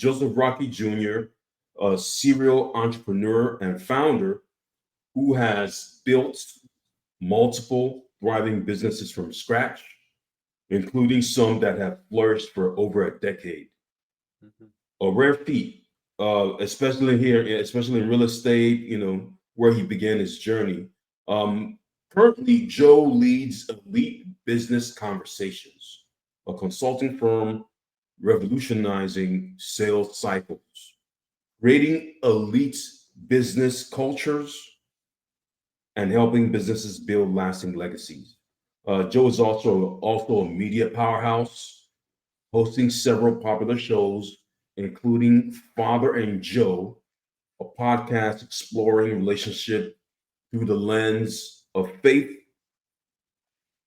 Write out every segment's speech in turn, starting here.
Joseph Rockey Jr., a serial entrepreneur and founder who has built multiple thriving businesses from scratch, including some that have flourished for over a decade. Mhm. A rare feat, especially here, especially in real estate, where he began his journey. Um, Currently, Joe leads Elite Business Conversations, a consulting firm revolutionizing sales cycles, creating elite business cultures, and helping businesses build lasting legacies. Joe is also a media powerhouse, hosting several popular shows, including Father and Joe, a podcast exploring relationship through the lens of faith,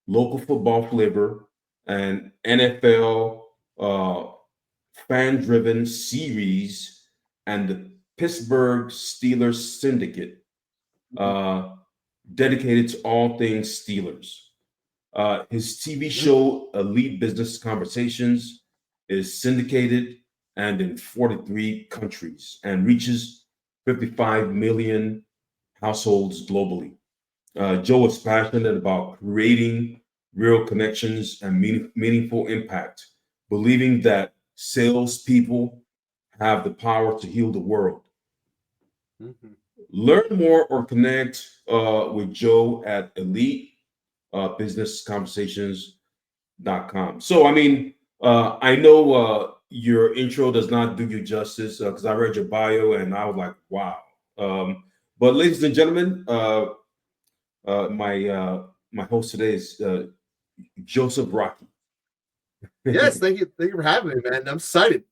local football flavor, and NFL fan-driven series, and the Pittsburgh Steelers Syndicate, uh, dedicated to all things Steelers. His TV Mhm. show, Elite Business Conversations, is syndicated and in 43 countries and reaches 55 million households globally. Joe is passionate about creating real connections and meaningful impact, believing that salespeople have the power to heal the world. Mhm. Learn more or connect with Joe at Elite Business Conversations.com. So, I mean, I know your intro does not do you justice because I read your bio and I was like, wow. But, ladies and gentlemen, my host today is Joseph Rockey. Yes, thank you. Thank you for having me, man. I'm excited.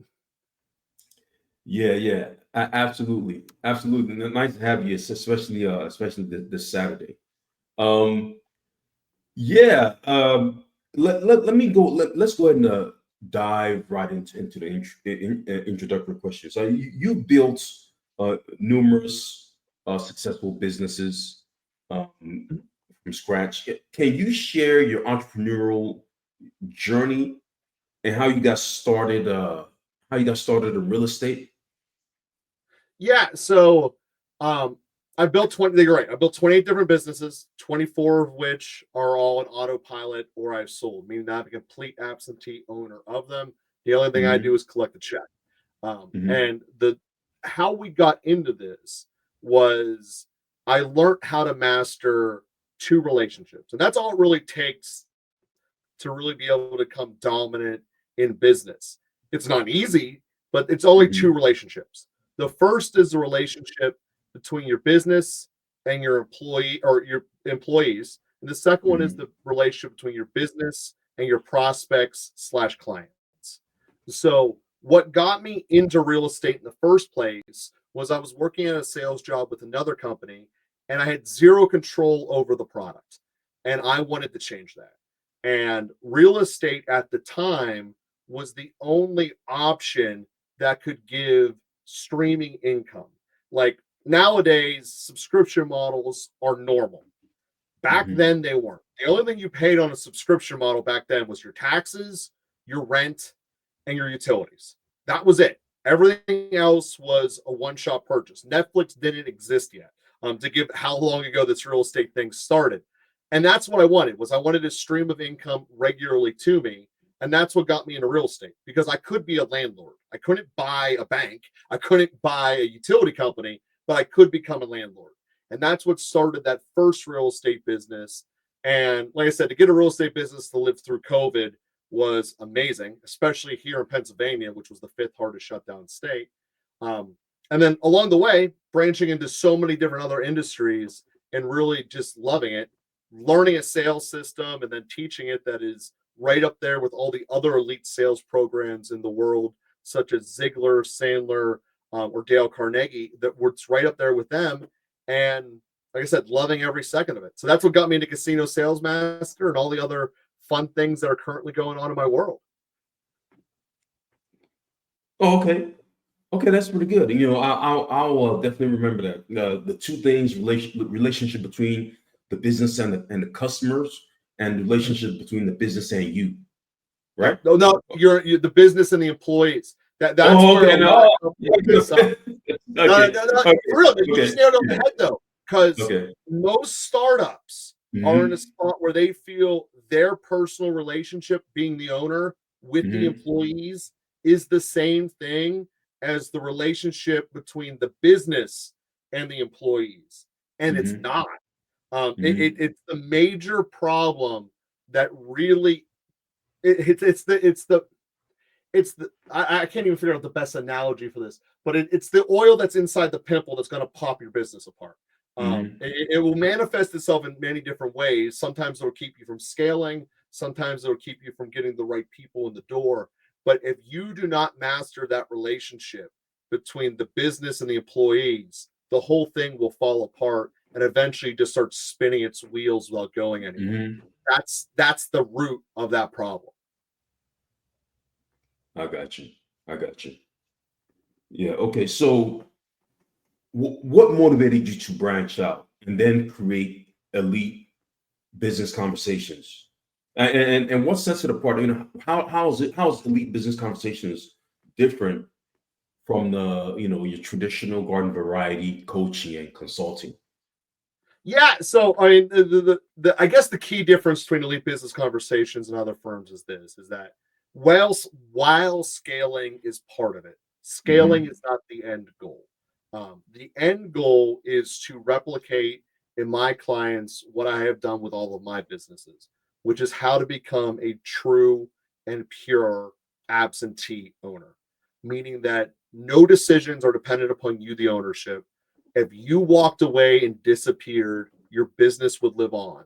Yeah, absolutely, absolutely. Nice to have you, especially this Saturday. Um, Yeah. Let me go. Let's go ahead and dive right into the introductory questions. So you built numerous successful businesses um, from scratch. Can you share your entrepreneurial journey and how you got started? How you got started in real estate? Yeah, so um I built 20, you're right. I built 28 different businesses, 24 of which are all on autopilot or I've sold, meaning that I'm a complete absentee owner of them. The only thing I do Hmm. is collect a check. Hmm. And the how we got into this was I learned how to master two relationships. And that's all it really takes to really be able to become dominant in business. It's not easy, but it's only two Hmm. relationships. The first is the relationship between your business and your employee or your employees. And the second one is Hmm. the relationship between your business and your prospects slash clients. So what got me into real estate in the first place was I was working at a sales job with another company and I had zero control over the product. And I wanted to change that. And real estate at the time was the only option that could give streaming income. Like nowadays, subscription models are normal. Back Hmm. then, they weren't. The only thing you paid on a subscription model back then was your taxes, your rent, and your utilities. That was it. Everything else was a one-shot purchase. Netflix didn't exist yet. To give how long ago this real estate thing started, and that's what I wanted. Was I wanted a stream of income regularly to me, and that's what got me into real estate because I could be a landlord. I couldn't buy a bank. I couldn't buy a utility company, but I could become a landlord. And that's what started that first real estate business. And like I said, to get a real estate business to live through COVID was amazing, especially here in Pennsylvania, which was the fifth hardest shutdown state. Um, and then along the way, branching into so many different other industries and really just loving it, learning a sales system and then teaching it that is right up there with all the other elite sales programs in the world, such as Ziegler, Sandler, or Dale Carnegie, that was right up there with them. And like I said, loving every second of it. So that's what got me into Casino Sales Master and all the other fun things that are currently going on in my world. Oh, okay. Okay, that's pretty good. I'll definitely remember that. The two things: relationship between the business and the customers, and the relationship between the business and you. Yep. Right? No, no, you're the business and the employees. That's Oh, where a okay. lot No. of companies miss out. No, Okay. no, no, Okay. for real, you Okay. just nailed it on the Yeah. head though, because Okay. most startups are in a Mm-hmm. spot where they feel their personal relationship, being the owner with the Mm-hmm. employees, is the same thing as the relationship between the business and the employees, and it's Mm-hmm. not. Mm-hmm. It's the major problem that really it's the I can't even figure out the best analogy for this, but it's the oil that's inside the pimple that's going to pop your business apart. Mm-hmm. It will manifest itself in many different ways. Sometimes it'll keep you from scaling. Sometimes it'll keep you from getting the right people in the door. But if you do not master that relationship between the business and the employees, the whole thing will fall apart and eventually just start spinning its wheels without going anywhere. Mm-hmm. That's the root of that problem. I got you. I got you. Yeah. Okay. So, what motivated you to branch out and then create elite business conversations? And what sets it apart? How's elite business conversations different from the your traditional garden variety coaching and consulting? Yeah, so I mean, I guess the key difference between elite business conversations and other firms is this: is that while scaling is part of it, scaling Hmm. is not the end goal. The end goal is to replicate in my clients what I have done with all of my businesses, which is how to become a true and pure absentee owner, meaning that no decisions are dependent upon you, the ownership. If you walked away and disappeared, your business would live on.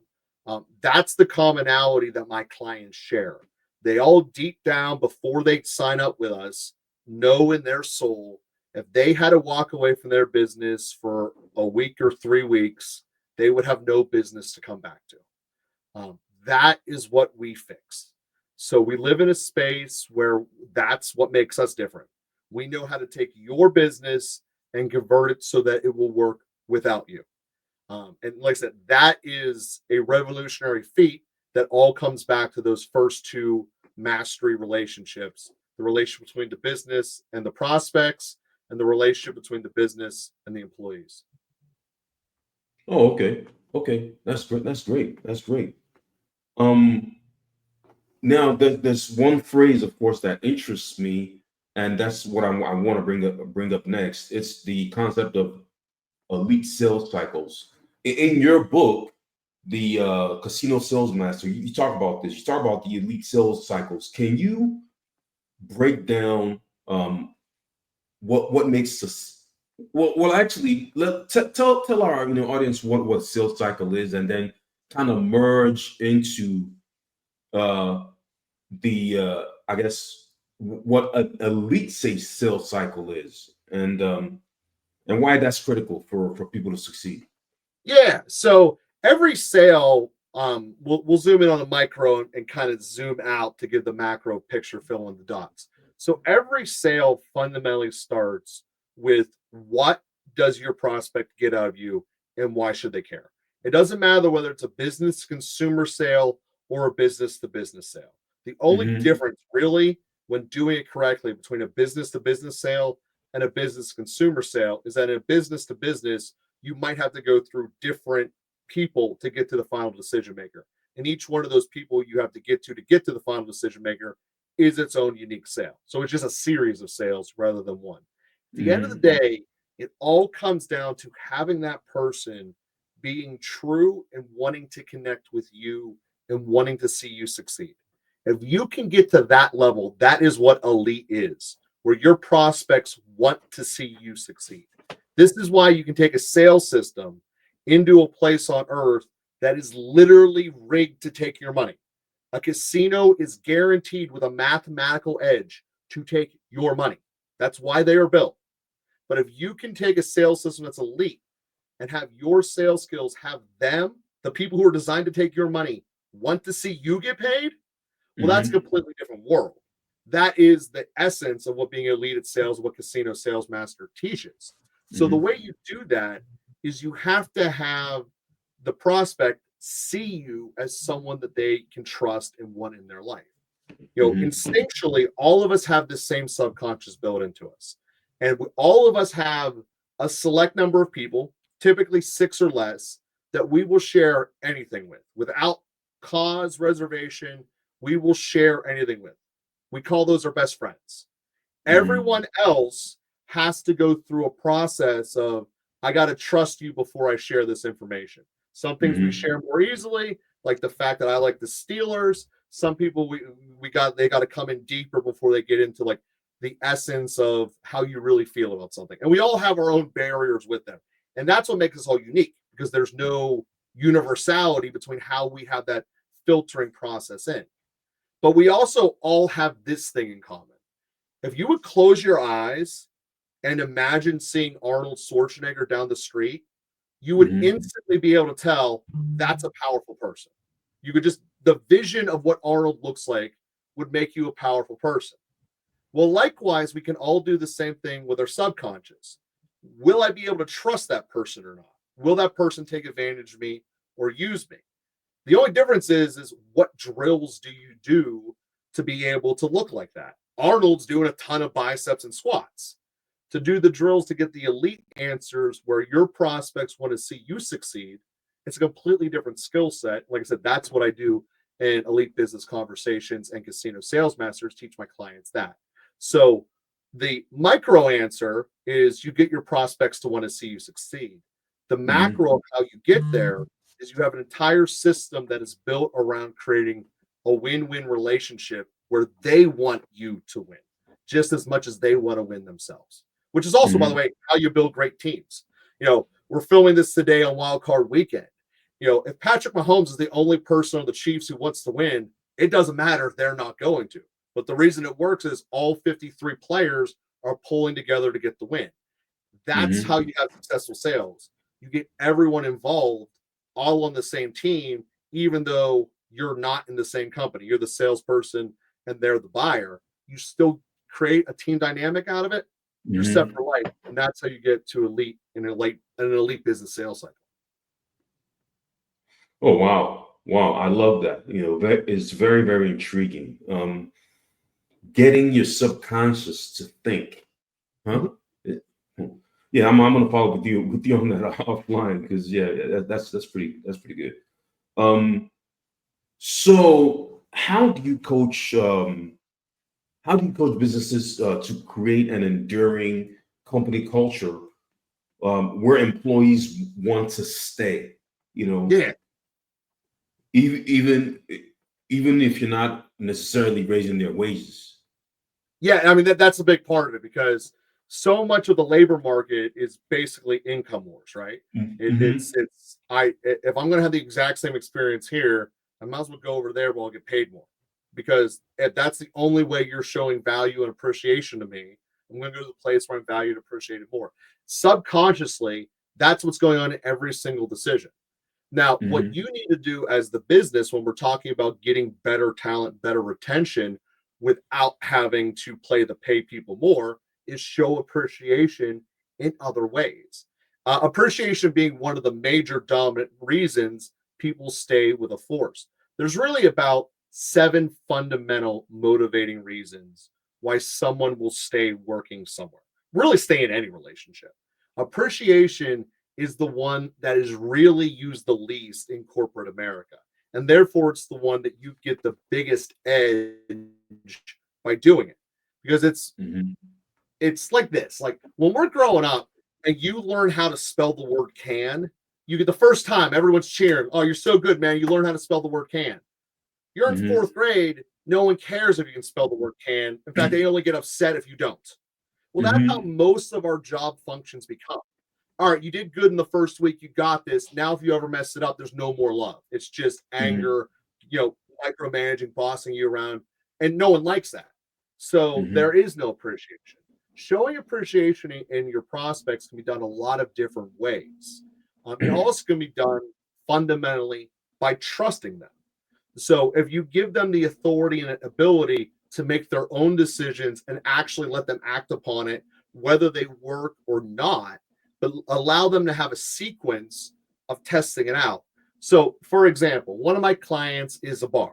That's the commonality that my clients share. They all deep down, before they sign up with us, know in their soul if they had to walk away from their business for a week or 3 weeks, they would have no business to come back to. That is what we fix. So we live in a space where that's what makes us different. We know how to take your business and convert it so that it will work without you. And like I said, that is a revolutionary feat that all comes back to those first two mastery relationships: the relationship between the business and the prospects, and the relationship between the business and the employees. Oh, okay. Okay. That's great. That's great. That's great. Um, Now, there's one phrase, of course, that interests me, and that's what I want to bring up next. It's the concept of elite sales cycles. In your book, the Casino Sales Master, you talk about this. You talk about the elite sales cycles. Can you break down what makes us? Well, actually, tell our audience what sales cycle is, and then kind of merge into uh, the I guess what an elite say sales cycle is, and why that's critical for people to succeed. Yeah. So every sale, we'll zoom in on the micro and kind of zoom out to give the macro picture, fill in the dots. So every sale fundamentally starts with what does your prospect get out of you and why should they care? It doesn't matter whether it's a business consumer sale or a business to business sale. The only Hmm. difference really when doing it correctly between a business to business sale and a business consumer sale is that in a business to business, you might have to go through different people to get to the final decision maker. And each one of those people you have to get to the final decision maker is its own unique sale. So it's just a series of sales rather than one. At the end of the Hmm. day, it all comes down to having that person being true and wanting to connect with you and wanting to see you succeed. If you can get to that level, that is what elite is, where your prospects want to see you succeed. This is why you can take a sales system into a place on earth that is literally rigged to take your money. A casino is guaranteed with a mathematical edge to take your money. That's why they are built. But if you can take a sales system that's elite and have your sales skills have them, the people who are designed to take your money, want to see you get paid, well, that's a Hmm. completely different world. That is the essence of what being elite at sales, what Casino Sales Master teaches. So the Hmm. way you do that is you have to have the prospect see you as someone that they can trust and want in their life. Instinctually, all of us have the same subconscious built into us. And all of us have a select number of people, typically 6 or less, that we will share anything with without cause, reservation. We will share anything with. We call those our best friends. Everyone else has to go through a process of, I got to trust you before I share this information. Some things we share more easily, like the fact that I like the Steelers. Some people they got to come in deeper before they get into like the essence of how you really feel about something. And we all have our own barriers with them. And that's what makes us all unique, because there's no universality between how we have that filtering process in. But we also all have this thing in common. If you would close your eyes and imagine seeing Arnold Schwarzenegger down the street, you would instantly be able to tell that's a powerful person. You could just, the vision of what Arnold looks like would make you a powerful person. Well, likewise, we can all do the same thing with our subconscious. Will I be able to trust that person or not? Will that person take advantage of me or use me? The only difference is what drills do you do to be able to look like that? Arnold's doing a ton of biceps and squats. To do the drills to get the elite answers where your prospects want to see you succeed, it's a completely different skill set. Like I said, that's what I do in elite business conversations and casino sales masters, teach my clients that. So the micro answer is you get your prospects to want to see you succeed. The macro of how you get there is you have an entire system that is built around creating a win-win relationship where they want you to win just as much as they want to win themselves, which is also, by the way, how you build great teams. We're filming this today on Wild Card Weekend. If Patrick Mahomes is the only person on the Chiefs who wants to win, it doesn't matter if they're not going to. But the reason it works is all 53 players are pulling together to get the win. That's how you have successful sales. You get everyone involved all on the same team, even though you're not in the same company. You're the salesperson and they're the buyer. You still create a team dynamic out of it. You're set for life. And that's how you get to elite in an elite business sales cycle. Oh, wow. Wow. I love that. It's very, very intriguing. Getting your subconscious to think, huh? Yeah, I'm gonna follow with you on that offline, because that's pretty good. So how do you coach businesses to create an enduring company culture where employees want to stay? Yeah. Even if you're not necessarily raising their wages. Yeah, I mean that's a big part of it, because so much of the labor market is basically income wars, right? If I'm going to have the exact same experience here, I might as well go over there where I'll get paid more, because if that's the only way you're showing value and appreciation to me, I'm going to go to the place where I'm valued and appreciated more. Subconsciously, that's what's going on in every single decision. Now, what you need to do as the business when we're talking about getting better talent, better retention without having to pay people more, is show appreciation in other ways. Appreciation being one of the major dominant reasons people stay with a force. There's really about 7 fundamental motivating reasons why someone will stay working somewhere, really stay in any relationship. Appreciation is the one that is really used the least in corporate America. And therefore, it's the one that you get the biggest edge by doing it. Because it's like this. Like when we're growing up and you learn how to spell the word can, you get the first time everyone's cheering. Oh, you're so good, man. You learn how to spell the word can. You're in 4th grade. No one cares if you can spell the word can. In fact, they only get upset if you don't. Well, that's how most of our job functions become. All right, you did good in the first week. You got this. Now, if you ever mess it up, there's no more love. It's just anger, micromanaging, bossing you around. And no one likes that. So there is no appreciation. Showing appreciation in your prospects can be done a lot of different ways. It also can be done fundamentally by trusting them. So if you give them the authority and ability to make their own decisions and actually let them act upon it, whether they work or not, but allow them to have a sequence of testing it out. So, for example, one of my clients is a bar.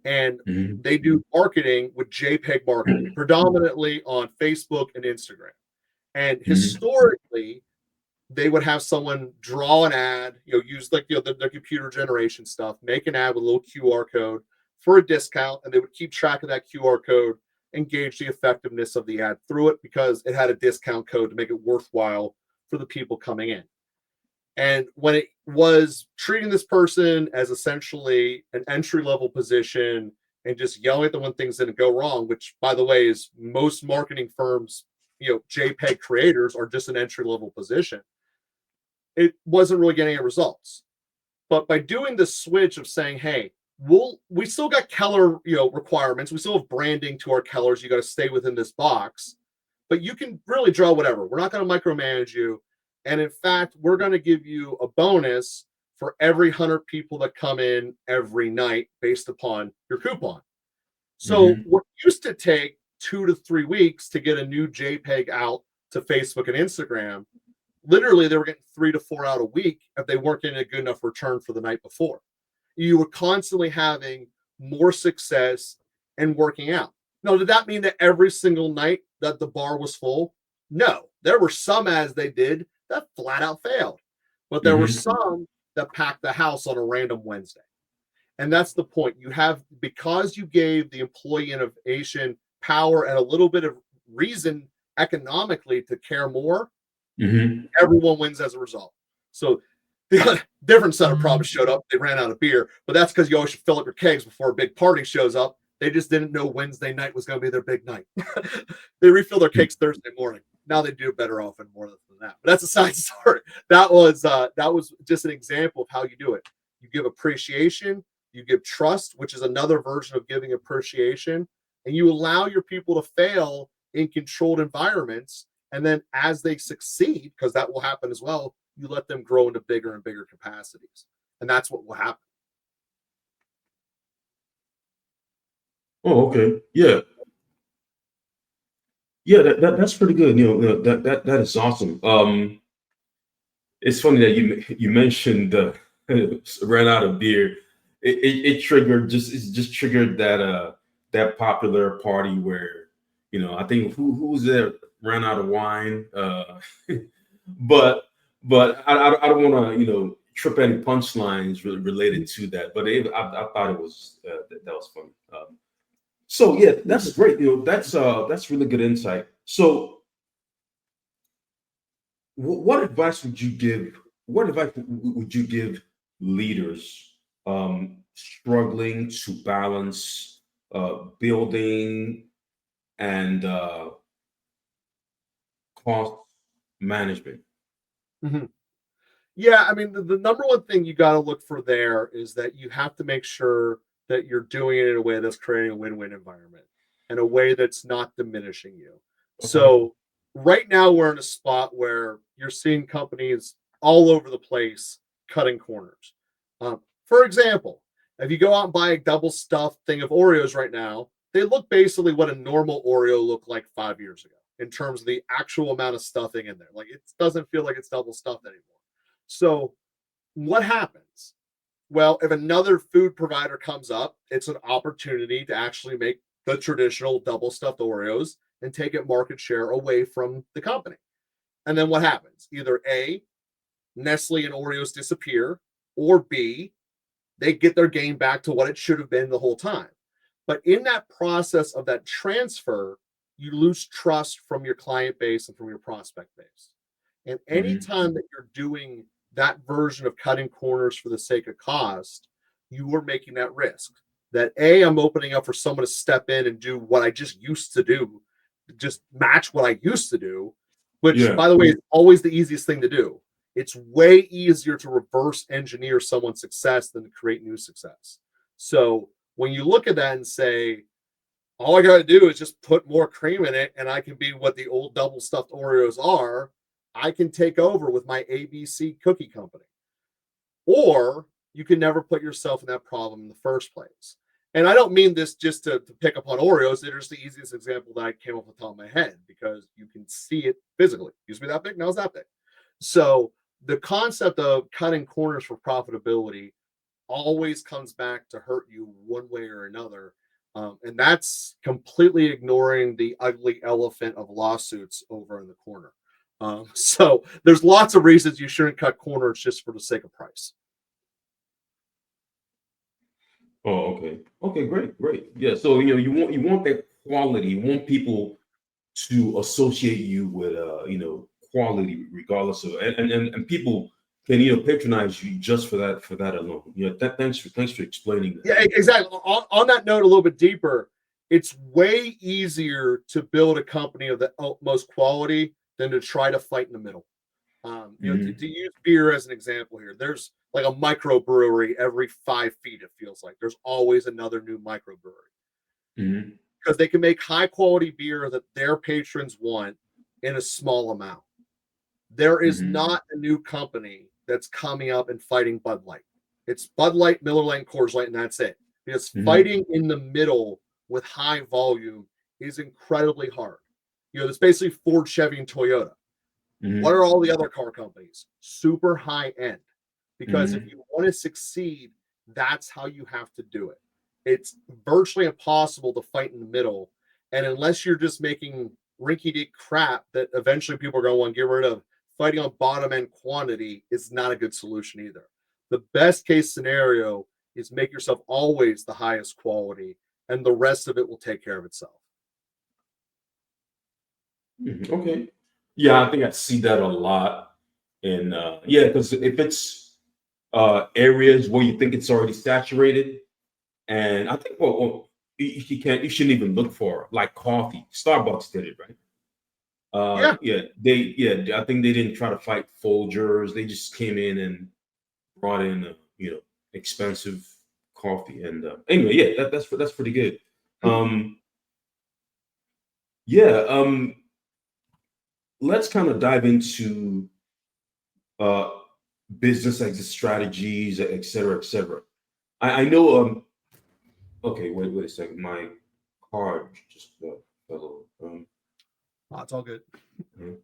and Mhm. they do marketing with JPEG marketing, predominantly on Facebook and Instagram. And Mhm. historically, they would have someone draw an ad, use like the computer generation stuff, make an ad with a little QR code for a discount, and they would keep track of that QR code and gauge the effectiveness of the ad through it because it had a discount code to make it worthwhile for the people coming in. And when it was treating this person as essentially an entry level position and just yelling at them when things didn't go wrong, which by the way is most marketing firms, JPEG creators are just an entry level position, it wasn't really getting any results. But by doing the switch of saying, hey, we still got Keller, requirements. We still have branding to our Kellers. You got to stay within this box, but you can really draw whatever. We're not going to micromanage you. And in fact, we're going to give you a bonus for every 100 people that come in every night based upon your coupon. So Mhm. what used to take 2 to 3 weeks to get a new JPEG out to Facebook and Instagram, literally they were getting 3 to 4 out a week if they weren't getting a good enough return for the night before. You were constantly having more success and working out. Now, did that mean that every single night that the bar was full? No. There were some as they did that flat out failed, but there were Mhm. some that packed the house on a random Wednesday. And that's the point. You have, because you gave the employee innovation power and a little bit of reason economically to care more, Mhm. everyone wins as a result. So the different set of problems showed up. They ran out of beer, but that's because you always should fill up your kegs before a big party shows up. They just didn't know Wednesday night was going to be their big night. They refill their cakes Thursday morning. Now they do better off and more than that. But that's a side story. That was just an example of how you do it. You give appreciation, you give trust, which is another version of giving appreciation, and you allow your people to fail in controlled environments. And then as they succeed, because that will happen as well, you let them grow into bigger and bigger capacities. And that's what will happen. Oh, okay. Yeah. Yeah, that's pretty good. That is awesome. It's funny that you mentioned ran out of beer. It triggered it just triggered that popular party where I think who was there ran out of wine. But I don't want to trip any punchlines related to that. But I thought it was that was funny. So yeah, that's great. That's really good insight. So what advice would you give? What advice would you give leaders struggling to balance building and cost management? Mm-hmm. Yeah, I mean, the number one thing you got to look for there is that you have to make sure that you're doing it in a way that's creating a win-win environment and a way that's not diminishing you. Okay. So right now we're in a spot where you're seeing companies all over the place cutting corners. For example, if you go out and buy a double stuffed thing of Oreos right now, they look basically what a normal Oreo looked like 5 years ago in terms of the actual amount of stuffing in there. Like it doesn't feel like it's double stuffed anymore. So what happens? Well, if another food provider comes up, it's an opportunity to actually make the traditional double stuffed Oreos and take it market share away from the company. And then what happens? Either A, Nestle and Oreos disappear, or B, they get their game back to what it should have been the whole time. But in that process of that transfer, you lose trust from your client base and from your prospect base. And Hmm. anytime that you're doing that version of cutting corners for the sake of cost, you are making that risk that A, I'm opening up for someone to step in and do what I just used to do, just match what I used to do, which, Yeah. by the way, is always the easiest thing to do. It's way easier to reverse engineer someone's success than to create new success. So when you look at that and say, all I got to do is just put more cream in it and I can be what the old double stuffed Oreos are, I can take over with my ABC cookie company. Or you can never put yourself in that problem in the first place. And I don't mean this just to pick up on Oreos. They're just the easiest example that I came off the top of my head because you can see it physically. Used to be that big, now it's that big. So the concept of cutting corners for profitability always comes back to hurt you one way or another. And that's completely ignoring the ugly elephant of lawsuits over in the corner. So there's lots of reasons you shouldn't cut corners just for the sake of price. Oh, okay. Okay, great. Yeah. So you want that quality. You want people to associate you with quality regardless of and people can patronize you just for that alone. Thanks for explaining that. Yeah, exactly. On that note, a little bit deeper, it's way easier to build a company of the utmost quality than to try to fight in the middle. To Hmm. use beer as an example here, there's like a microbrewery every 5 feet. It feels like there's always another new microbrewery Hmm. because they can make high quality beer that their patrons want in a small amount. There is Hmm. not a new company that's coming up and fighting Bud Light. It's Bud Light, Miller Lite, Coors Light, and that's it. Because Hmm. fighting in the middle with high volume is incredibly hard. It's basically Ford, Chevy, and Toyota. What Hmm. are all the other car companies? Super high end. Because if Hmm. you want to succeed, that's how you have to do it. It's virtually impossible to fight in the middle. And unless you're just making rinky dink crap that eventually people are going to want to get rid of, fighting on bottom end quantity is not a good solution either. The best case scenario is make yourself always the highest quality, and the rest of it will take care of itself. Okay. Yeah, I think I see that a lot. And yeah, because if it's areas where you think it's already saturated, and I think you shouldn't even look for it, like coffee. Starbucks did it, right? Yeah. I think they didn't try to fight Folgers. They just came in and brought in expensive coffee. And anyway, yeah, that's pretty good. Um, yeah, let's kind of dive into uh, business exit strategies, et cetera, et cetera. I know. Okay, wait a second. My card just fell over. Oh, it's all good. Mhm.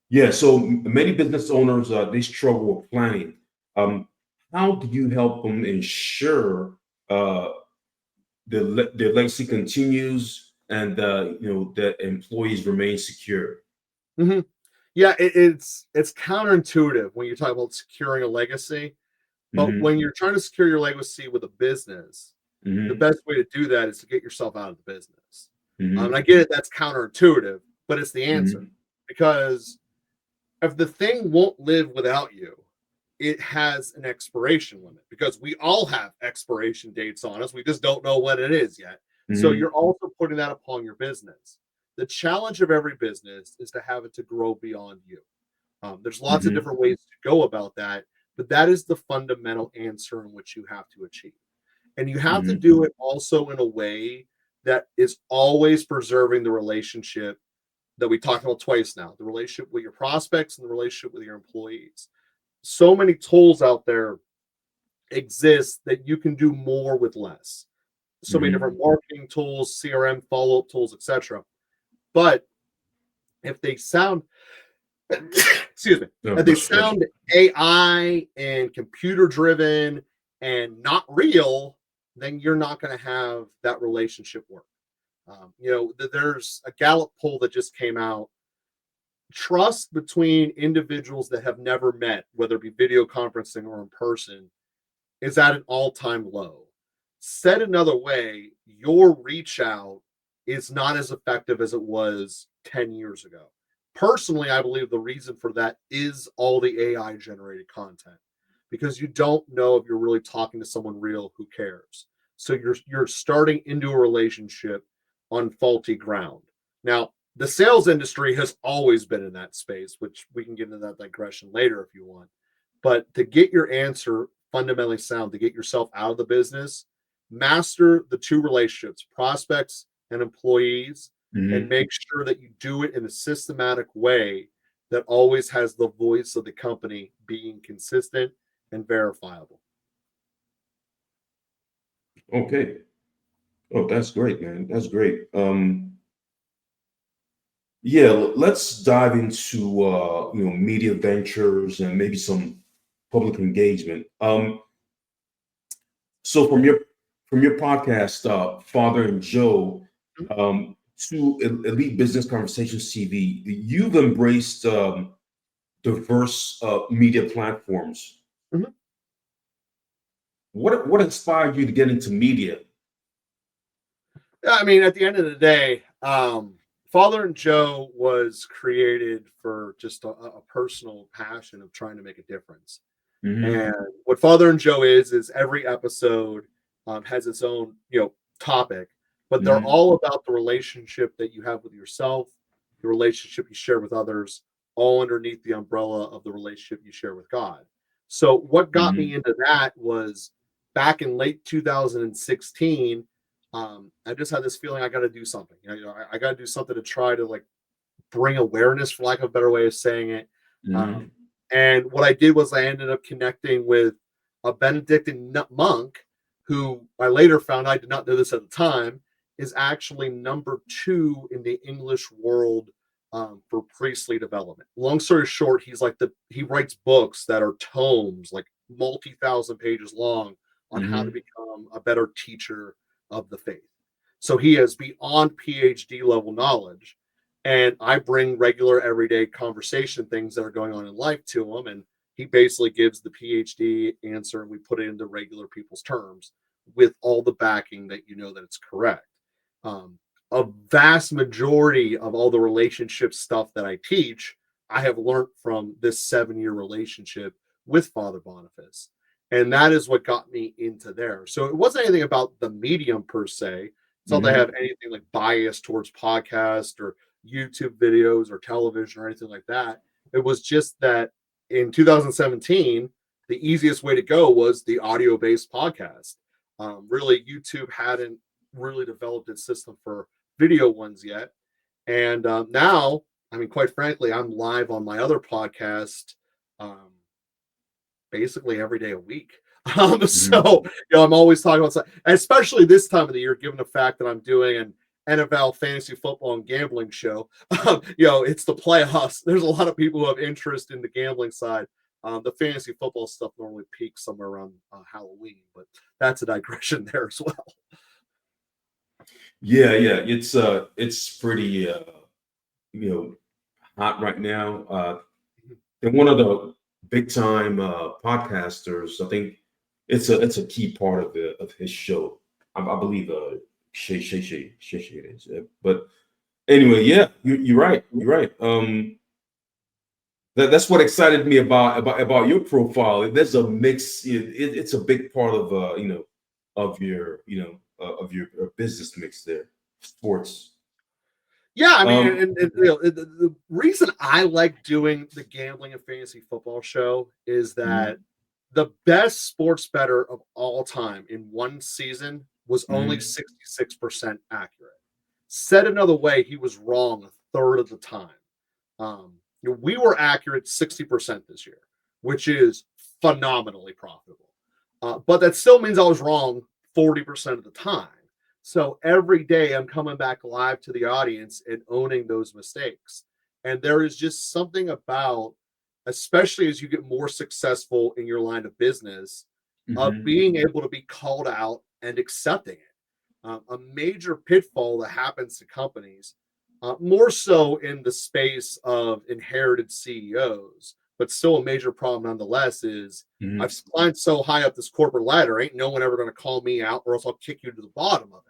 Yeah, so many business owners they struggle with planning. Um, how do you help them ensure uh, their legacy continues and that employees remain secure? Mhm. Yeah, it's counterintuitive when you talk about securing a legacy, but Hmm. when you're trying to secure your legacy with a business, the Hmm. best way to do that is to get yourself out of the business. And Hmm. I get it, that's counterintuitive, but it's the answer. Hmm. Because if the thing won't live without you, it has an expiration limit because we all have expiration dates on us. We just don't know when it is yet. So Hmm. you're also putting that upon your business. The challenge of every business is to have it to grow beyond you. There's lots of Hmm. different ways to go about that, but that is the fundamental answer in which you have to achieve. And you have to Hmm. do it also in a way that is always preserving the relationship that we talked about twice now, the relationship with your prospects and the relationship with your employees. So many tools out there exist that you can do more with less. So many Hmm. different marketing tools, CRM follow-up tools, etc. But if they sound excuse me, No, if they bless sound AI and computer driven and not real, then you're not going to have that relationship work. There's a Gallup poll that just came out. Trust between individuals that have never met, whether it be video conferencing or in person, is at an all-time low. Said another way, your reach out is not as effective as it was 10 years ago. Personally, I believe the reason for that is all the AI generated content because you don't know if you're really talking to someone real who cares. So you're starting into a relationship on faulty ground. Now, the sales industry has always been in that space, which we can get into that digression later if you want. But to get your answer fundamentally sound, to get yourself out of the business, master the two relationships, prospects and employees, and you. make sure that you do it in a systematic way that always has the voice of the company being consistent and verifiable. Okay. Oh, that's great, man. That's great. Yeah, let's dive into media ventures and maybe some public engagement. So from your podcast, Father and Joe, to Elite Business Conversations TV, you've embraced diverse media platforms. Mhm. What inspired you to get into media? I mean, at the end of the day, Father and Joe was created for just a personal passion of trying to make a difference. Mm-hmm. And what Father and Joe is every episode has its own, topic, but they're Mm-hmm. all about the relationship that you have with yourself, the relationship you share with others, all underneath the umbrella of the relationship you share with God. So what got me Mm-hmm. into that was back in late 2016. I just had this feeling I got to do something. I got to do something to try to like bring awareness, for lack of a better way of saying it. Mm-hmm. And what I did was I ended up connecting with a Benedictine monk who I later found, I did not know this at the time, is actually number 2 in the English world for priestly development. Long story short, he writes books that are tomes, like multi-thousand pages long, on how to Mm-hmm. become a better teacher of the faith. So he has beyond PhD level knowledge, and I bring regular everyday conversation things that are going on in life to him, and he basically gives the PhD answer, and we put it into regular people's terms with all the backing that that it's correct. Um, a vast majority of all the relationship stuff that I teach, I have learned from this 7-year relationship with Father Boniface. And that is what got me into there. So it wasn't anything about the medium per se. It's not that I Mm-hmm. have anything like bias towards podcast or YouTube videos or television or anything like that. It was just that in 2017, the easiest way to go was the audio based podcast. Really, YouTube hadn't really developed its system for video ones yet. And now, I mean, quite frankly, I'm live on my other podcast um, basically every day a week. Mm-hmm. So, I'm always talking about, especially this time of the year, given the fact that I'm doing an NFL fantasy football and gambling show. It's the playoffs. There's a lot of people who have interest in the gambling side. The fantasy football stuff normally peaks somewhere around Halloween, but that's a digression there as well. Yeah, yeah, it's pretty you know hot right now. And one of the big time podcasters, I think it's a key part of his show. I believe Shay it is. But anyway, yeah, you're right. You're right. That's what excited me about your profile. There's a mix. It's a big part of of your business mix there. Sports. Yeah, I mean, Um. the reason I like doing the gambling and fantasy football show is that Mhm. the best sports bettor of all time in one season was only Mhm. 66% accurate. Said another way, he was wrong a third of the time. We were accurate 60% this year, which is phenomenally profitable. But that still means I was wrong 40% of the time. So every day I'm coming back live to the audience and owning those mistakes. And there is just something about, especially as you get more successful in your line of business, of Mhm. being able to be called out and accepting it. A major pitfall that happens to companies, more so in the space of inherited CEOs, but still a major problem nonetheless, is Mhm. I've climbed so high up this corporate ladder, ain't no one ever going to call me out, or else I'll kick you to the bottom of it.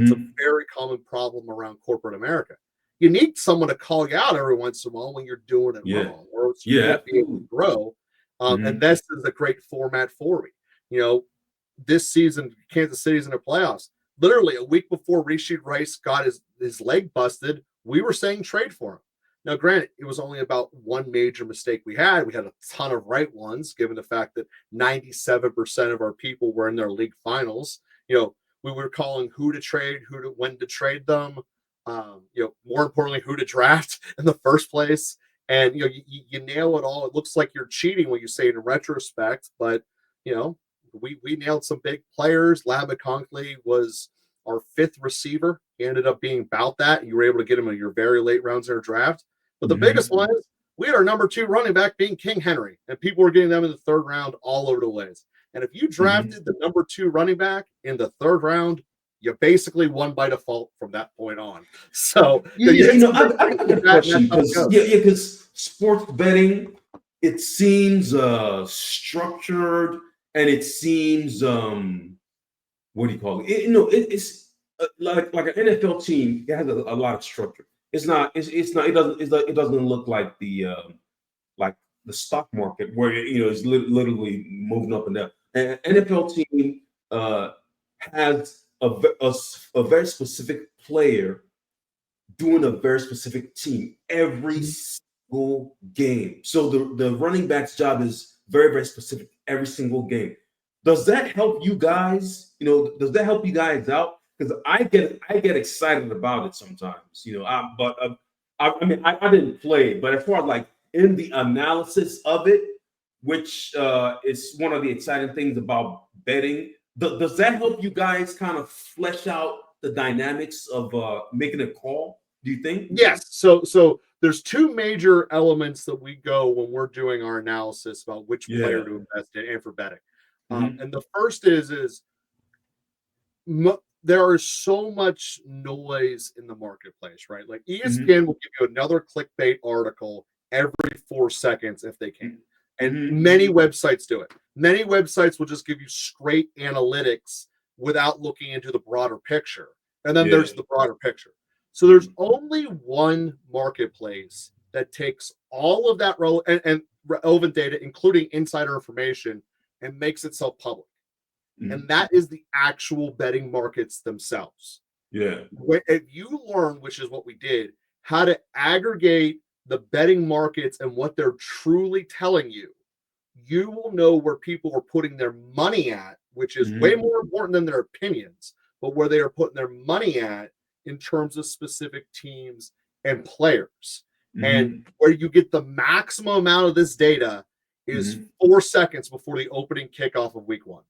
It's a Mhm. very common problem around corporate America. You need someone to call you out every once in a while when you're doing it Yeah. wrong, or else you Yeah. won't be able to Absolutely. grow. And Mhm. this is a great format for me. You know, this season, Kansas City's in the playoffs. Literally a week before Rashid Rice got his leg busted, we were saying trade for him. Now, granted, it was only about one major mistake we had. We had a ton of right ones, given the fact that 97% of our people were in their league finals. We were calling who to trade, when to trade them. More importantly, who to draft in the first place. And you nail it all. It looks like you're cheating when you say it in retrospect, but you know, we nailed some big players. Lab McConkey was our 5th receiver. He ended up being about that. You were able to get him in your very late rounds in our draft. But the biggest Mhm. one is we had our number 2 running back being King Henry, and people were getting them in the 3rd round all over the place. And if you drafted the number 2 running back in the 3rd round, you basically won by default from that point on. So I got a question because sports betting, it seems structured, and it seems what do you call it? It's like an NFL team. It has a lot of structure. It's not. It doesn't look like the stock market where it's literally moving up and down. An NFL team has a very specific player doing a very specific team every single game. So the running back's job is very, very specific every single game. Does that help you guys? Does that help you guys out? Because I get excited about it sometimes. I mean, I didn't play, but as far as like in the analysis of it, which is one of the exciting things about betting, does that help you guys kind of flesh out the dynamics of making a call? Do you think? Yes. So there's 2 major elements that we go when we're doing our analysis about which player to invest in and for betting. And the first is there is so much noise in the marketplace, right? Like ESPN will give you another clickbait article every 4 seconds if they can. And many websites do it. Many websites will just give you straight analytics without looking into the broader picture. And then there's the broader picture. So there's only one marketplace that takes all of that relevant data, including insider information, and makes itself public. And that is the actual betting markets themselves. Yeah. If you learn, which is what we did, how to aggregate the betting markets and what they're truly telling you, you will know where people are putting their money at, which is way more important than their opinions, but where they are putting their money at in terms of specific teams and players. And where you get the maximum amount of this data is 4 seconds before the opening kickoff of week 1,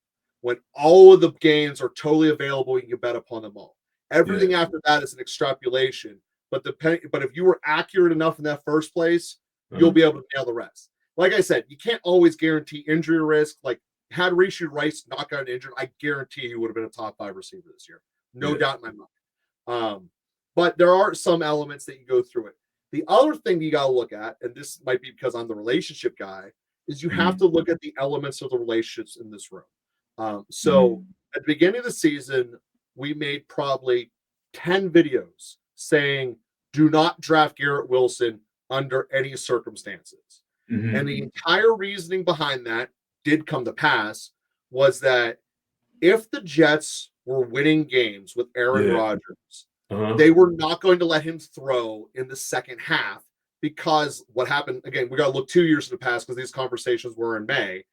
when all of the games are totally available. You can bet upon them all. Everything after that is an extrapolation. But if you were accurate enough in that first place, you'll be able to nail the rest. Like I said, you can't always guarantee injury risk. Like, had Rishi Rice not gotten injured, I guarantee he would have been a top 5 receiver this year. No doubt in my mind. But there are some elements that you go through it. The other thing you got to look at, and this might be because I'm the relationship guy, is you have to look at the elements of the relationships in this room. So at the beginning of the season, we made probably 10 videos saying, do not draft Garrett Wilson under any circumstances. And the entire reasoning behind that did come to pass was that if the Jets were winning games with Aaron Rodgers, they were not going to let him throw in the second half, because what happened, again, we got to look 2 years in the past because these conversations were in May.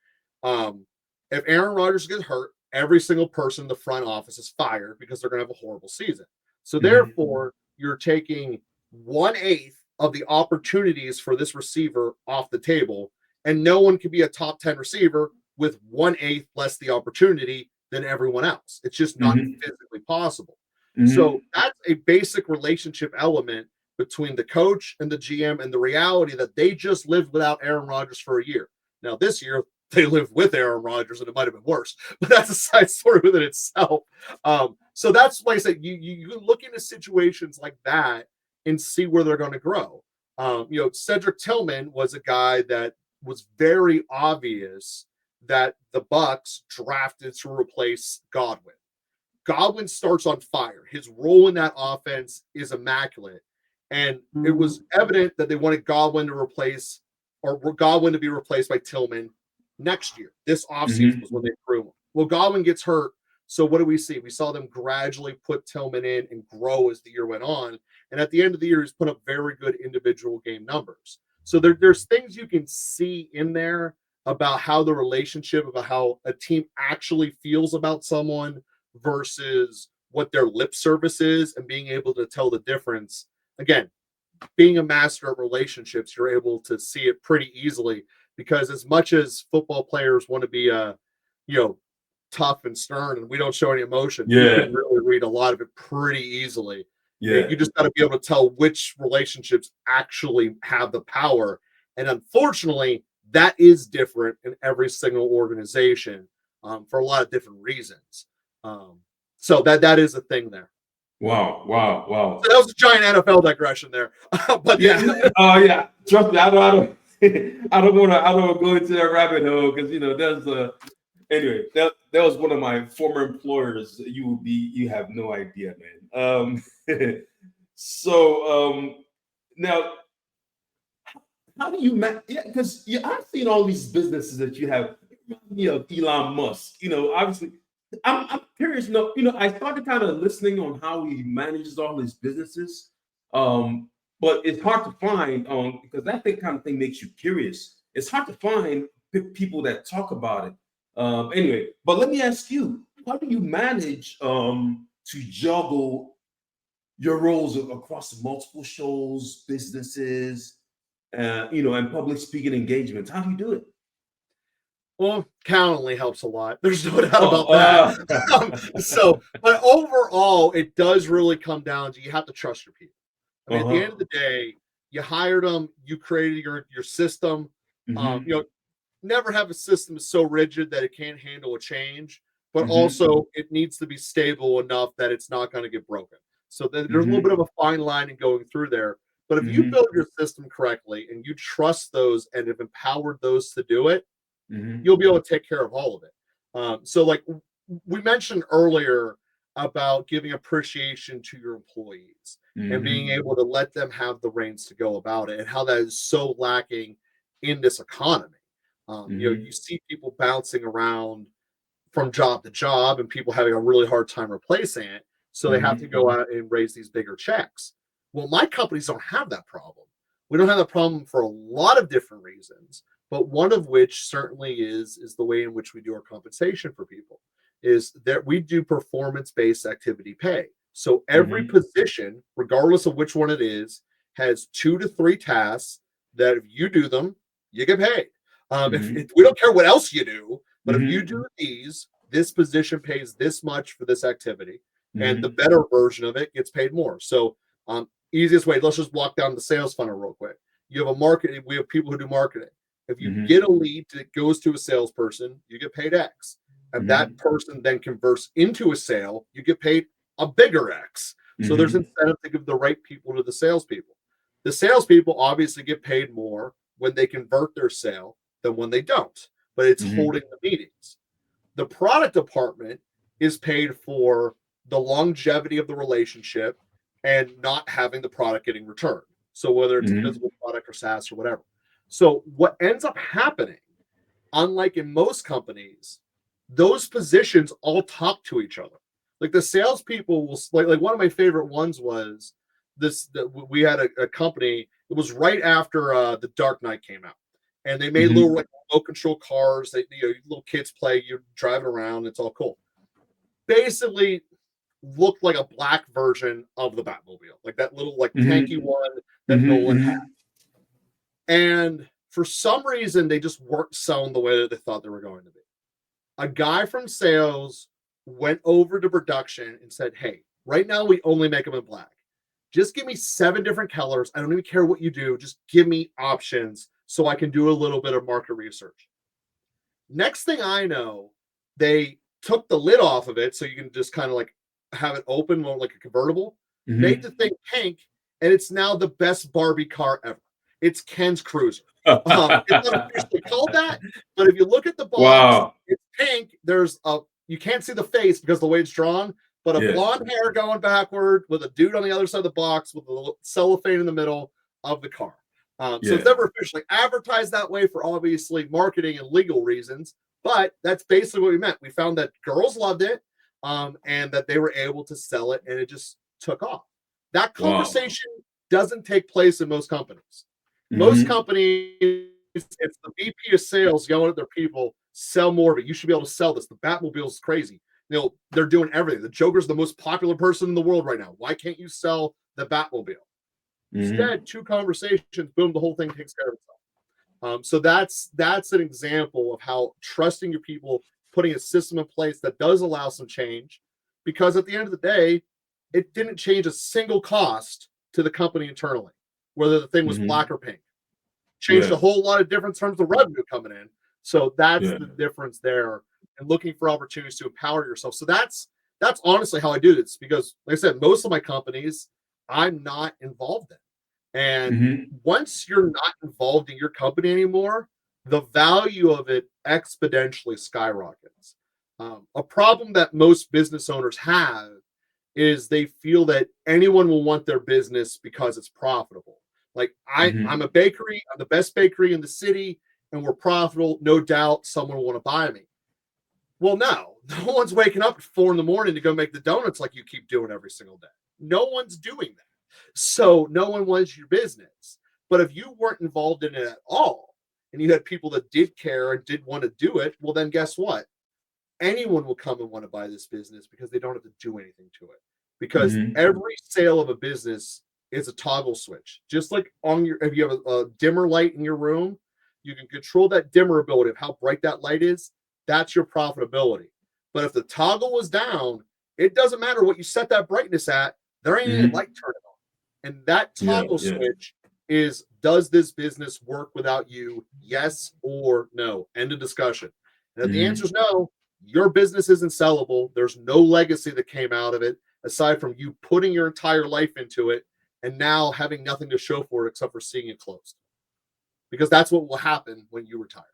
If Aaron Rodgers gets hurt, every single person in the front office is fired because they're going to have a horrible season. So therefore, you're taking 1/8 of the opportunities for this receiver off the table, and no one can be a top 10 receiver with 1/8 less the opportunity than everyone else. It's just not physically possible. So that's a basic relationship element between the coach and the GM, and the reality that they just lived without Aaron Rodgers for a year. Now this year they lived with Aaron Rodgers, and it might have been worse, but that's a side story within itself. So that's why I say you look into situations like that and see where they're going to grow. Cedric Tillman was a guy that was very obvious that the Bucs drafted to replace Godwin. Godwin starts on fire. His role in that offense is immaculate. And it was evident that they wanted Godwin to be replaced by Tillman next year. This offseason was when they threw him. Well, Godwin gets hurt. So what do we see? We saw them gradually put Tillman in and grow as the year went on. And at the end of the year, he's put up very good individual game numbers. So there's things you can see in there about how the relationship, about how a team actually feels about someone versus what their lip service is, and being able to tell the difference. Again, being a master of relationships, you're able to see it pretty easily, because as much as football players want to be tough and stern, and we don't show any emotion, you can really read a lot of it pretty easily. You just got to be able to tell which relationships actually have the power And unfortunately, that is different in every single organization for a lot of different reasons. So that is a thing there. Wow, wow, wow. So that was a giant NFL digression there. But Yeah, yeah. Trust me, I don't want to go into that rabbit hole because there's anyway, that was one of my former employers. You have no idea, man. So now, how do you manage? Yeah, because I've seen all these businesses that you have. It reminds me of Elon Musk. Obviously, I'm curious. I started kind of listening on how he manages all his businesses. But it's hard to find because that kind of thing makes you curious. It's hard to find people that talk about it. Anyway, but let me ask you, how do you manage to juggle your roles across multiple shows, businesses, and public speaking engagements? How do you do it? Well, Calendly helps a lot. There's no doubt Oh, about that. But overall, it does really come down to you have to trust your people. I mean, at the end of the day, you hired them, you created your system. Never have a system so rigid that it can't handle a change, but also it needs to be stable enough that it's not going to get broken. So there's a little bit of a fine line in going through there. But if you build your system correctly and you trust those and have empowered those to do it, you'll be able to take care of all of it. So like we mentioned earlier about giving appreciation to your employees and being able to let them have the reins to go about it, and how that is so lacking in this economy. You see people bouncing around from job to job and people having a really hard time replacing it. So they have to go out and raise these bigger checks. Well, my companies don't have that problem. We don't have that problem for a lot of different reasons, but one of which certainly is the way in which we do our compensation for people is that we do performance-based activity pay. So every position, regardless of which one it is, has 2 to 3 tasks that if you do them, you get paid. If we don't care what else you do, but if you do these, this position pays this much for this activity, and the better version of it gets paid more. So easiest way, let's just walk down the sales funnel real quick. You have a marketing, we have people who do marketing. If you get a lead that goes to a salesperson, you get paid X. If that person then converts into a sale, you get paid a bigger X. So there's incentive to give the right people to the salespeople. The salespeople obviously get paid more when they convert their sale than when they don't, but it's holding the meetings. The product department is paid for the longevity of the relationship and not having the product getting returned. So whether it's a physical product or SaaS or whatever. So what ends up happening, unlike in most companies, those positions all talk to each other. Like the salespeople will like one of my favorite ones was this. We had a company. It was right after the Dark Knight came out, and they made little like remote control cars. That little kids play. You're driving around. It's all cool. Basically, looked like a black version of the Batmobile, like that little like tanky one that Nolan had. And for some reason, they just weren't selling the way that they thought they were going to be. A guy from sales went over to production and said, "Hey, right now we only make them in black. Just give me 7 different colors. I don't even care what you do. Just give me options so I can do a little bit of market research." Next thing I know, they took the lid off of it so you can just kind of like have it open like a convertible, made the thing pink, and it's now the best Barbie car ever. It's Ken's Cruiser. It's not officially called that, but if you look at the box, it's pink. You can't see the face because of the way it's drawn, but a blonde hair going backward with a dude on the other side of the box with a little cellophane in the middle of the car. So it's never officially advertised that way for obviously marketing and legal reasons, but that's basically what we meant. We found that girls loved it, and that they were able to sell it, and it just took off. That conversation doesn't take place in most companies. Most companies, it's the VP of sales yelling at their people, "Sell more of it. You should be able to sell this. The Batmobile is crazy. They're doing everything. The Joker's the most popular person in the world right now. Why can't you sell the Batmobile?" Instead, 2 conversations, boom, the whole thing takes care of itself. So that's an example of how trusting your people, putting a system in place that does allow some change, because at the end of the day, it didn't change a single cost to the company internally, whether the thing was black or pink. changed a Yeah. whole lot of different terms of revenue coming in. So that's Yeah. the difference there, and looking for opportunities to empower yourself. So that's honestly how I do this, because like I said, most of my companies I'm not involved in. And Hmm. once you're not involved in your company anymore, the value of it exponentially skyrockets. A problem that most business owners have is they feel that anyone will want their business because it's profitable. Like I'm Hmm. a bakery, I'm the best bakery in the city, and we're profitable. No doubt someone will want to buy me. Well, no, no one's waking up at 4 in the morning to go make the donuts like you keep doing every single day. No one's doing that. So no one wants your business. But if you weren't involved in it at all, and you had people that did care and did want to do it, well, then guess what? Anyone will come and want to buy this business because they don't have to do anything to it. Because Hmm. every sale of a business is a toggle switch. Just like if you have a dimmer light in your room, you can control that dimmer ability of how bright that light is. That's your profitability. But if the toggle was down, it doesn't matter what you set that brightness at, there ain't any light Hmm. turning on. And that Yeah. toggle Yeah. switch is, does this business work without you? Yes or no. End of discussion. And if the answer Hmm. is no, your business isn't sellable. There's no legacy that came out of it aside from you putting your entire life into it and now having nothing to show for it except for seeing it closed. Because that's what will happen when you retire.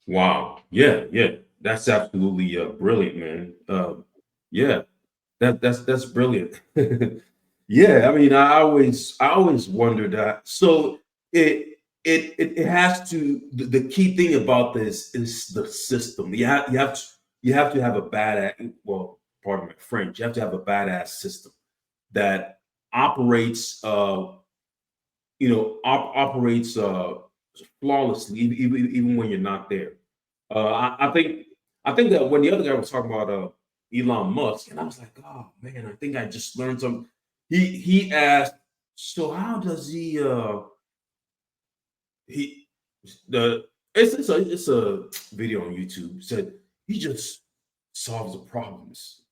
Wow. Yeah. Yeah. That's absolutely brilliant, man. Yeah. That's brilliant. Yeah. I mean, I always wonder that. So it has to. The key thing about this is the system. You have to have a badass. Well, pardon my French. You have to have a badass system that operates operates flawlessly, even when you're not there. I think that when the other guy was talking about Elon Musk, and I was like, oh man, I think I just learned something. He asked, so how does he the it's a video on YouTube, said he just solves the problems.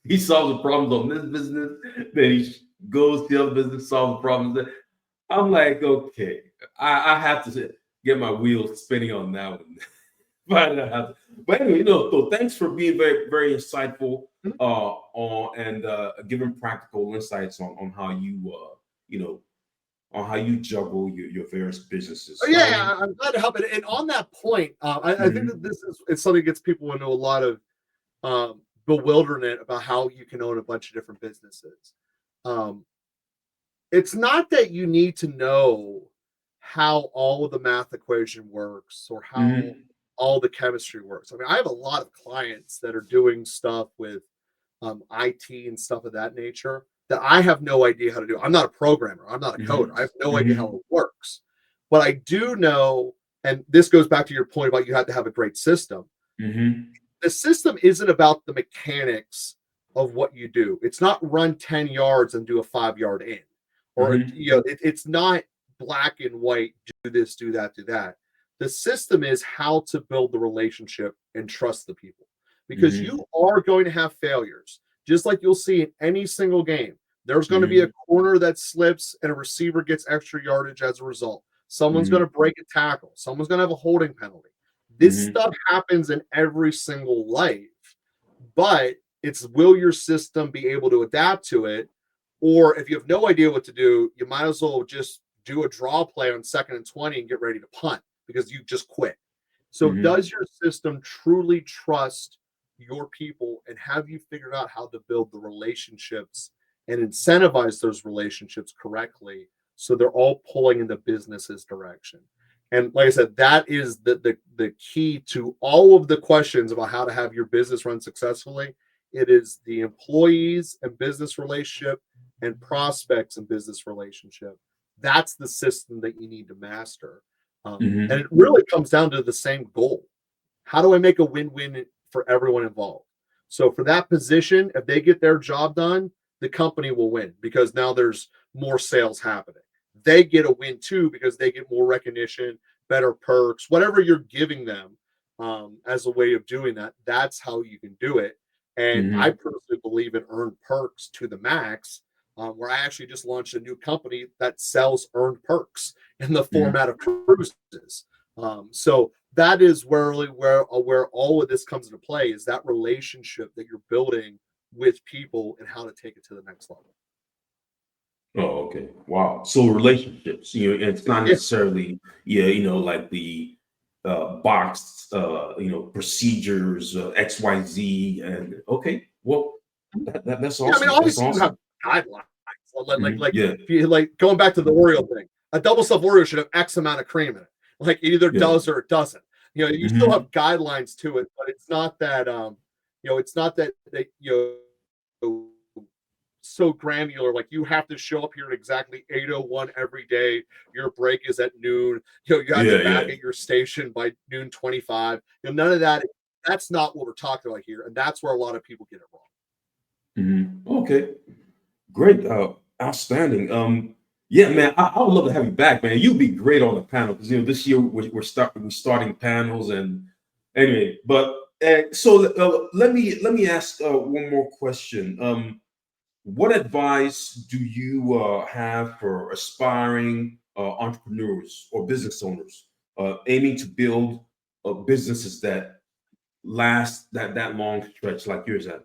He solves the problems on this business, then he goes to the other business, solves the problems. I'm like, okay, I have to get my wheels spinning on that one. But anyway, so thanks for being very, very insightful on and giving practical insights on how you know, on how you juggle your various Oh, businesses. yeah, I'm glad to help. And on that point, I think that Mhm, this is it's something that gets people into a lot of bewilderment about how you can own a bunch of different businesses. Um, it's not that you need to know how all of the math equation works or how mhm, all the chemistry works. I mean, I have a lot of clients that are doing stuff with IT and stuff of that nature that I have no idea how to do. I'm not a programmer. I'm not a coder. mhm, I have no idea how mhm, it works. But I do know, and this goes back to your point about you have to have a great system. mhm, The system isn't about the mechanics of what you do. It's not run 10 yards and do a 5 yard in, or mhm, it's not black and white, do this, do that, do that. The system is how to build the relationship and trust the people, because you mhm, are going to have failures, just like you'll see in any single game. There's going to be a mhm, corner that slips and a receiver gets extra yardage as a result. Someone's going to mhm, break a tackle. Someone's going to have a holding penalty. This mhm, stuff happens in every single life, but it's, will your system be able to adapt to it? Or if you have no idea what to do, you might as well just do a draw play on 2nd and 20 and get ready to punt because you just quit. So, mhm, does your system truly trust your people, and have you figured out how to build the relationships and incentivize those relationships correctly so they're all pulling in the business's direction? And like I said, that is the key to all of the questions about how to have your business run successfully. It is the employees and business relationship and prospects and business relationship. That's the system that you need to master. And it mhm, really comes down to the same goal. How do I make a win-win for everyone involved? So for that position, if they get their job done, the company will win because now there's more sales happening. They get a win too because they get more recognition, better perks, whatever you're giving them as a way of doing that. That's how you can do it. And I mhm, personally believe in earned perks to the max. where I actually just launched a new company that sells earned perks in the format of cruises. So that is where all of this comes into play, is that relationship that you're building with people and how to take it to the next level. Oh, okay. Wow. So relationships, it's not Yeah, necessarily, yeah, like the boxed, procedures, XYZ, and okay. Well, that's yeah. I mean, awesome. That's obviously you have awesome. guidelines. Like Yeah. if you like going back to the Oreo thing, a double stuffed Oreo should have X amount of cream in it. Like it either Yeah. does or it doesn't. You still Hmm. have guidelines to it, but it's not that it's not that so granular. Like you have to show up here at exactly 8:01 every day. Your break is at noon. You have to Yeah. back Yeah. at your station by noon 25. None of that. That's not what we're talking about here, and that's where a lot of people get it wrong. Okay. Great. Outstanding. Yeah, man, I would love to have you back, man. You'd be great on the panel because this year we're starting panels, and anyway. But so let me ask one more question. What advice do you have for aspiring entrepreneurs or business owners aiming to build businesses that last that long stretch like yours at?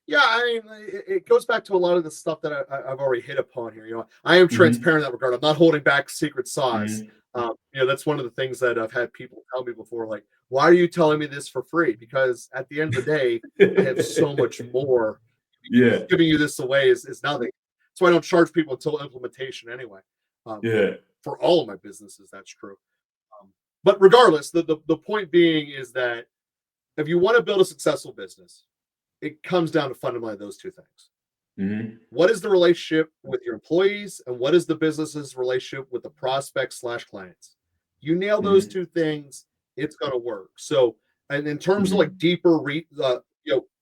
Yeah, I mean, it goes back to a lot of the stuff that I've already hit upon here. I am Hmm. transparent in that regard. I'm not holding back secret sauce. Hmm. That's one of the things that I've had people tell me before, like, why are you telling me this for free? Because at the end of the day, I have so much more. Yeah. Giving you this away is nothing. So I don't charge people until implementation anyway. Um, Yeah. for all of my businesses, that's true. Um, but regardless, the point being is that if you want to build a successful business, it comes down to fundamentally those two things. Hmm. What is the relationship with your employees, and what is the business's relationship with the prospects slash clients? You nail those Hmm. two things, it's going to work. So, and in terms of like Hmm. deeper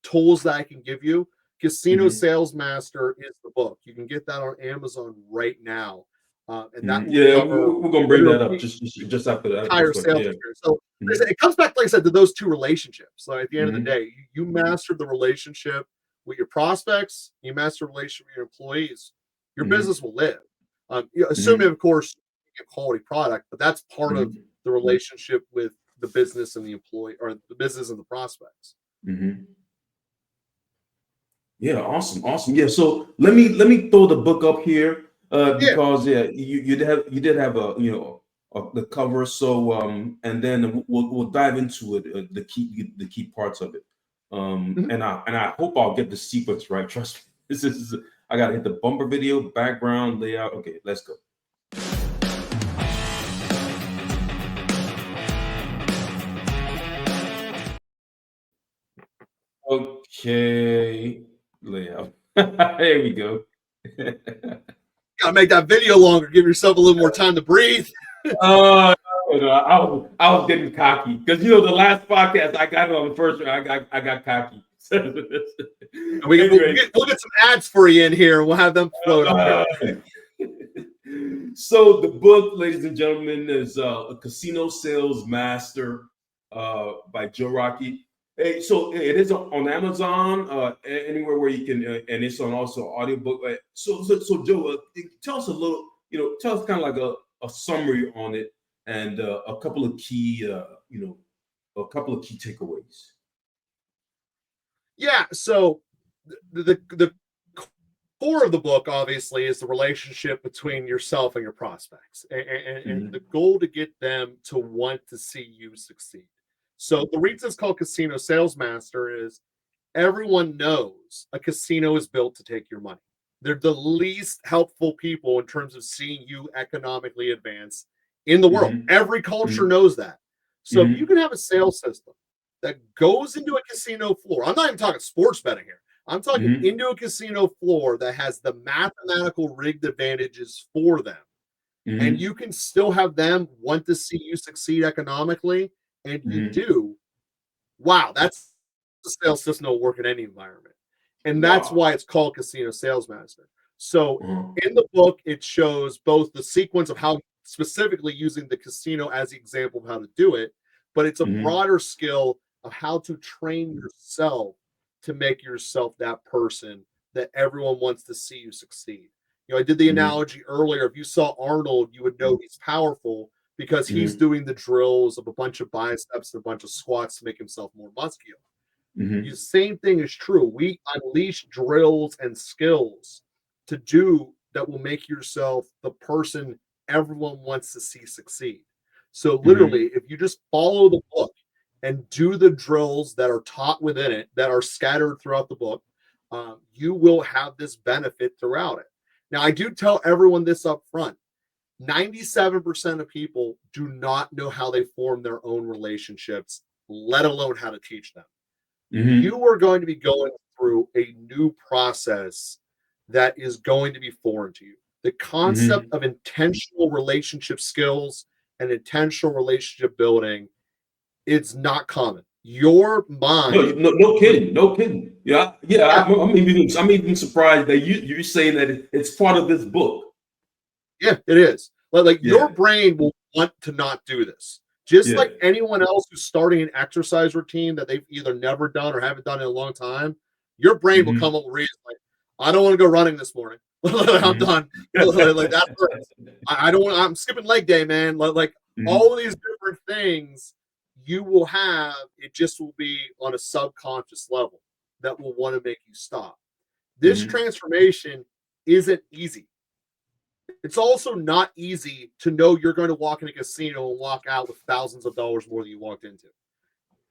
tools that I can give you, Casino Hmm. Sales Master is the book. You can get that on Amazon right now, and that will Yeah, cover we're gonna bring that up literally just after that this entire question. sales Yeah. experience. So Hmm. it comes back, like I said, to those two relationships. So at the end of the Hmm. day, you master the relationship with your prospects, you master the relationship with your employees, your Hmm. business will live. Assuming, Hmm. of course, you get quality product, but that's part of Hmm. the relationship with the business and the employee, or the business and the prospects. Hmm. Yeah, awesome, awesome. Yeah, so let me throw the book up here Yeah. because yeah, you did have a the cover. So and then we'll dive into it, the key parts of it. Mhm. And I hope I'll get the sequence right. Trust me, this is I gotta hit the bumper video, background, layout. Okay, let's go. Okay, layout. Here we go. Gotta make that video longer, give yourself a little more time to breathe. Uh, no, I was getting cocky because the last podcast I got it on the first one. I got cocky. And Anyway, we'll get some ads for you in here, and we'll have them float up here. uh, so the book, ladies and gentlemen, is a Casino Sales Master by Joe Rockey. Hey, so it is on Amazon, anywhere where you can, and it's on also audiobook. So Joe, tell us a little, tell us kind of like a summary on it and a couple of key takeaways. Yeah. So the core of the book obviously is the relationship between yourself and your prospects, and the Hmm. goal to get them to want to see you succeed. So the reason it's called Casino Sales Master is everyone knows a casino is built to take your money. They're the least helpful people in terms of seeing you economically advance in the world. Hmm. Every culture Hmm. knows that. So if you Hmm. can have a sales system that goes into a casino floor, I'm not even talking sports betting here. I'm talking Hmm. into a casino floor that has the mathematical rigged advantages for them. And Hmm. you can still have them want to see you succeed economically, and you Hmm. do. Wow, that's the sales system will work in any environment. And that's Wow. why it's called Casino Sales Master. So Uh-huh. in the book, it shows both the sequence of how specifically using the casino as the example of how to do it, but it's a Hmm. broader skill of how to train yourself to make yourself that person that everyone wants to see you succeed. I did the Mhm. analogy earlier. If you saw Arnold, you would know he's powerful because he's Mhm. doing the drills of a bunch of biceps and a bunch of squats to make himself more muscular. The Mhm. same thing is true. We unleash drills and skills to do that will make yourself the person everyone wants to see succeed. So, Mhm. literally, if you just follow the book and do the drills that are taught within it, that are scattered throughout the book, you will have this benefit throughout it. Now, I do tell everyone this up front. 97% of people do not know how they form their own relationships, let alone how to teach them. Mhm. You are going to be going through a new process that is going to be foreign to you. The concept Mhm. of intentional relationship skills and intentional relationship building, it's not common. Your No, mind, no kidding, no kidding. Yeah, yeah. yeah, I'm even surprised that you're saying that it's part of this book. yeah, it is. Like Yeah, your brain will want to not do this. Just yeah. like anyone else who's starting an exercise routine that they've either never done or haven't done in a long time, your brain will Mhm. come up with reasons like, I don't want to go running this morning. I'm Mhm. done. Like that hurts. I don't want. I'm skipping leg day, man. Like all Mhm. of these different things you will have. It just will be on a subconscious level that will want to make you stop. This Mhm. transformation isn't easy. It's also not easy to know you're going to walk in a casino and walk out with thousands of dollars more than you walked into.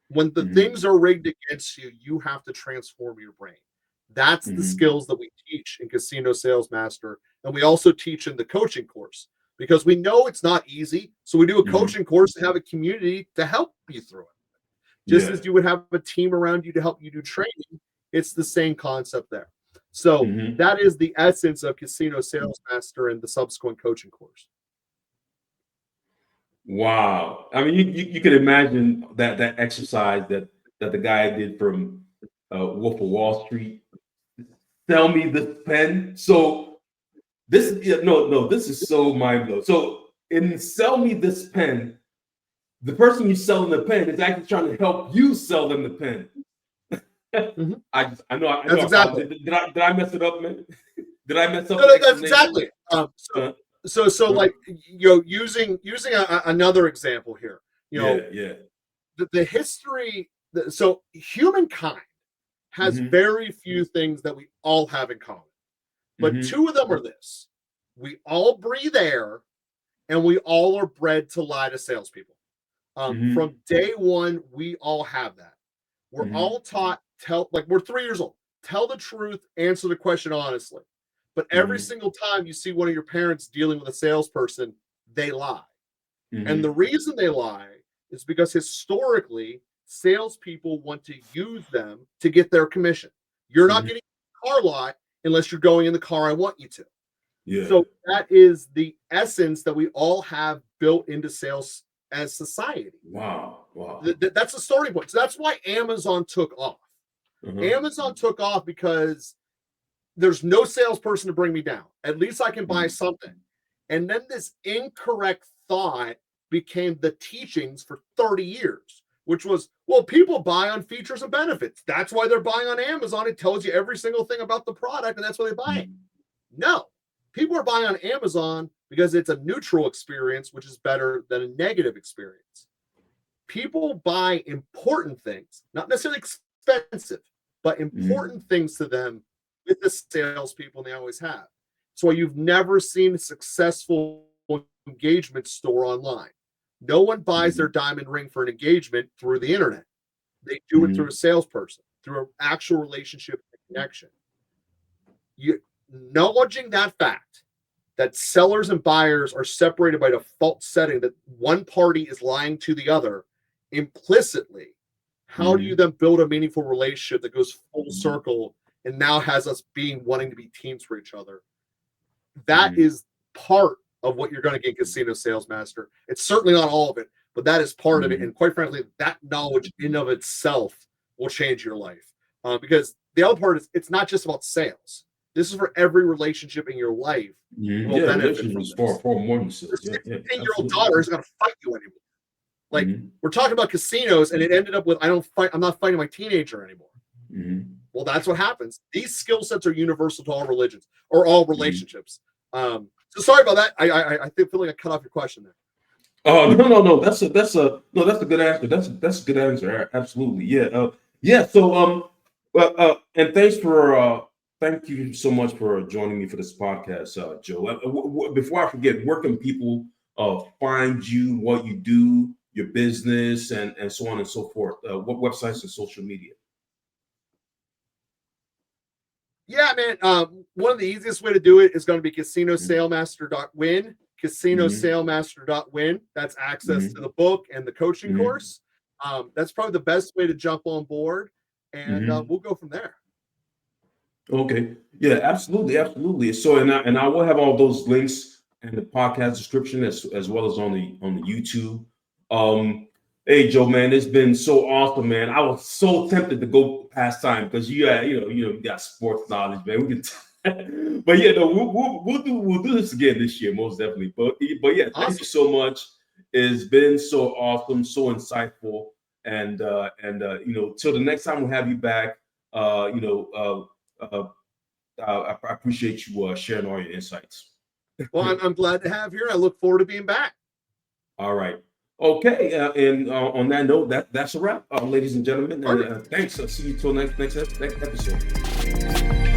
When the Mhm. things are rigged against you, you have to transform your brain. That's the Mhm. skills that we teach in Casino Sales Master. And we also teach in the coaching course because we know it's not easy. So we do a Mhm. coaching course to have a community to help you through it. Just Yeah. as you would have a team around you to help you do training, it's the same concept there. So Mhm. that is the essence of Casino Sales Master and the subsequent coaching course. Wow. I mean, you could imagine that exercise that the guy did from Wolf of Wall Street. Sell me this pen. So this, yeah, no, this is so mind blowing. So in sell me this pen, the person you're selling the pen is actually trying to help you sell them the pen. Mhm. I know That's I exactly. probably did I mess it up, man? Did I mess up No, the no, that's explanation? exactly. Um, so, Uh, so uh, like using another example here. You know, yeah, yeah. the history. So humankind has Mm-hmm. very few things that we all have in common, but Mm-hmm. two of them are this: we all breathe air, and we all are bred to lie to salespeople. Mm-hmm. From day one, we all have that. We're Mm-hmm. all taught like we're 3 years old. Tell the truth, answer the question honestly. But every Mm-hmm. single time you see one of your parents dealing with a salesperson, they lie. And the Mm-hmm. reason they lie is because historically, salespeople want to use them to get their commission. You're not Mm-hmm. getting a car lot unless you're going in the car I want you to. Yeah. So that is the essence that we all have built into sales as society. Wow. Wow. That's the starting point. So that's why Amazon took off. Uh-huh. Amazon took off because there's no salesperson to bring me down. At least I can buy Mm-hmm. something. And then this incorrect thought became the teachings for 30 years, which was, well, people buy on features and benefits. That's why they're buying on Amazon. It tells you every single thing about the product, and that's why they buy it. No, people are buying on Amazon because it's a neutral experience, which is better than a negative experience. People buy important things, not necessarily expensive, but Mm-hmm. important things to them with the salespeople, and they always have. So you've never seen a successful engagement store online. No one buys their Mm-hmm. diamond ring for an engagement through the internet. They do it through a Mm-hmm. salesperson, through an actual relationship connection. You acknowledging that fact that sellers and buyers are separated by default setting that one party is lying to the other implicitly, how do you Mm-hmm. then build a meaningful relationship that goes full circle and now has us being wanting to be teams for each other? That Mm-hmm. is part of what you're going to get in Casino Sales Master. It's certainly not all of it, but that is part of it. Mm-hmm. And quite frankly, that knowledge in of itself will change your life. Because the other part is it's not just about sales. This is for every relationship in your life Mm-hmm. will Yeah, benefit relationship from is this. far more than Your sales. Yeah, yeah, 16-year-old absolutely. daughter isn't going to fight you anymore. Like Mm-hmm. we're talking about casinos, and it ended up with I'm not fighting my teenager anymore. Mm-hmm. Well, that's what happens. These skill sets are universal to all religions or all relationships. So sorry about that. I feel like I cut off your question there. Oh, no. That's a good answer. That's a good answer. Absolutely. Yeah. Yeah. So and thank you so much for joining me for this podcast, Joe. Before I forget, where can people find you, what you do, your business, and so on and so forth? What websites and social media? Yeah, man. One of the easiest way to do it is going to be casinosalemaster.win. Casinosalemaster.win. That's access to the book and the coaching course. That's probably the best way to jump on board, and we'll go from there. Okay. Yeah, absolutely. So, and I will have all those links in the podcast description as well as on the YouTube. Hey Joe, man, it's been so awesome, man. I was so tempted to go past time because you got sports knowledge, man. We can, but yeah, no, we'll do this again this year, most definitely. But yeah, Awesome. thank you so much. It's been so awesome, so insightful, and till the next time we'll have you back. I appreciate you sharing all your insights. Well, I'm glad to have here. I look forward to being back. All right. Okay. And on that note, that's a wrap, ladies and gentlemen. And thanks. I'll see you till next episode.